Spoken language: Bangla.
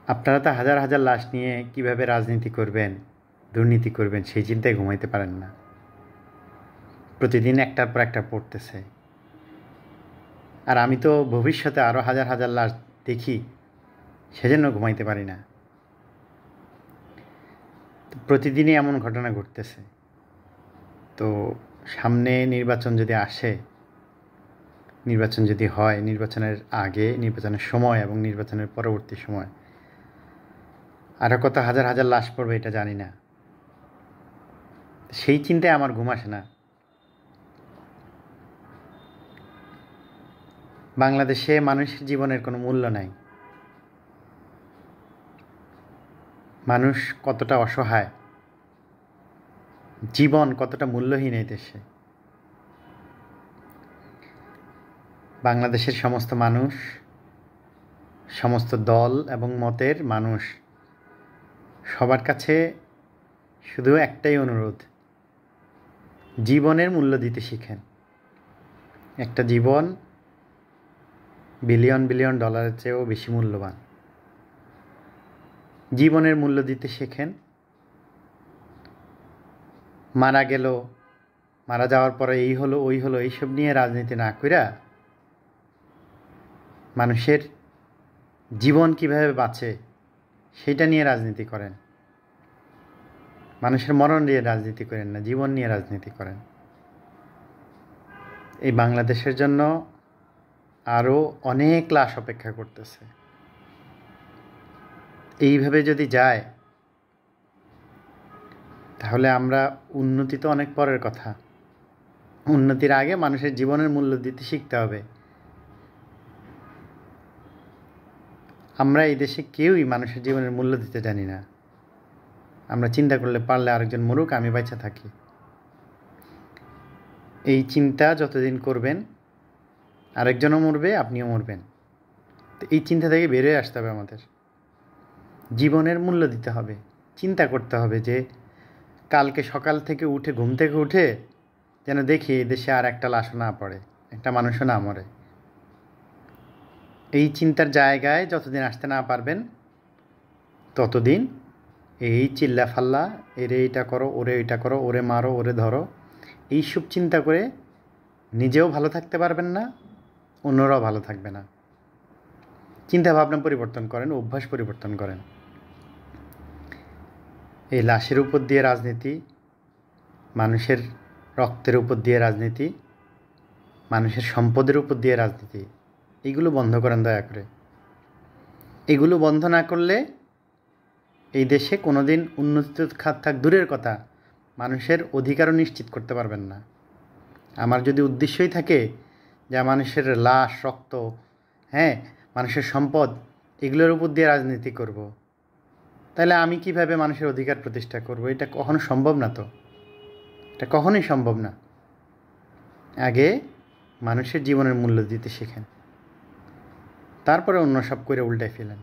আপনারা তো হাজার হাজার লাশ নিয়ে কিভাবে রাজনীতি করবেন, দুর্নীতি করবেন সেই চিন্তায় ঘুমাইতে পারেন না। প্রতিদিন একটার পর একটা পড়তেছে। আর আমি তো ভবিষ্যতে আরও হাজার হাজার লাশ দেখি, সেজন্য ঘুমাইতে পারি না। তো প্রতিদিনই এমন ঘটনা ঘটতেছে। তো সামনে নির্বাচন যদি আসে, নির্বাচন যদি হয়, নির্বাচনের আগে, নির্বাচনের সময় এবং নির্বাচনের পরবর্তী সময় আরও কত হাজার হাজার লাশ পড়বে এটা জানি না। সেই চিন্তায় আমার ঘুম আসে না। বাংলাদেশে মানুষের জীবনের কোনো মূল্য নাই। মানুষ কতটা অসহায়, জীবন কতটা মূল্যহীন এই দেশে। বাংলাদেশের সমস্ত মানুষ, সমস্ত দল এবং মতের মানুষ, সবার কাছে শুধু একটাই অনুরোধ, জীবনের মূল্য দিতে শিখেন। একটা জীবন বিলিয়ন বিলিয়ন ডলারের চেয়েও বেশি মূল্যবান। জীবনের মূল্য দিতে শেখেন। মারা গেল, মারা যাওয়ার পরে এই হলো ওই হলো এইসব নিয়ে রাজনীতি না কইরা মানুষের জীবন কিভাবে বাঁচে সেটা নিয়ে রাজনীতি করেন। মানুষের মরণ নিয়ে রাজনীতি করেন না, জীবন নিয়ে রাজনীতি করেন। এই বাংলাদেশের জন্য আরও অনেক লাশ অপেক্ষা করতেছে। এইভাবে যদি যায় তাহলে আমরা উন্নতি তো অনেক পরের কথা। উন্নতির আগে মানুষের জীবনের মূল্য দিতে শিখতে হবে। আমরা এই দেশে কেউই মানুষের জীবনের মূল্য দিতে জানি না। আমরা চিন্তা করলে পারলে আরেকজন মরুক, আমি বাইচা থাকি, এই চিন্তা যতদিন করবেন আরেকজনও মরবে, আপনিও মরবেন। তো এই চিন্তা থেকে বেরিয়ে আসতে হবে আমাদের। জীবনের মূল্য দিতে হবে। চিন্তা করতে হবে যে কালকে সকাল থেকে উঠে, ঘুম থেকে উঠে যেন দেখি এই দেশে আর একটা লাশও না পড়ে, একটা মানুষও না মরে। এই চিন্তার জায়গায় যতদিন আসতে না পারবেন ততদিন এই চিল্লাফাল্লা, এরে এইটা করো, ওরে এইটা করো, ওরে মারো, ওরে ধরো, এইসব চিন্তা করে নিজেও ভালো থাকতে পারবেন না, অন্যরাও ভালো থাকবে না। চিন্তা ভাবনা পরিবর্তন করেন, অভ্যাস পরিবর্তন করেন। এই লাশের উপর দিয়ে রাজনীতি, মানুষের রক্তের উপর দিয়ে রাজনীতি, মানুষের সম্পদের উপর দিয়ে রাজনীতি, এগুলো বন্ধ করেন দয়া করে। এগুলো বন্ধ না করলে এই দেশে কোনো দিন উন্নতি থাক দূরের কথা, মানুষের অধিকারও নিশ্চিত করতে পারবেন না। আমার যদি উদ্দেশ্যই থাকে যে মানুষের লাশ, রক্ত, মানুষের সম্পদ, এগুলোর উপর দিয়ে রাজনীতি করব, তাহলে আমি কিভাবে মানুষের অধিকার প্রতিষ্ঠা করব? এটা কখনো সম্ভব না। তো এটা কখনোই সম্ভব না। আগে মানুষের জীবনের মূল্য দিতে শেখেন, তারপরে অন্য সব করে উল্টায় ফেলেন।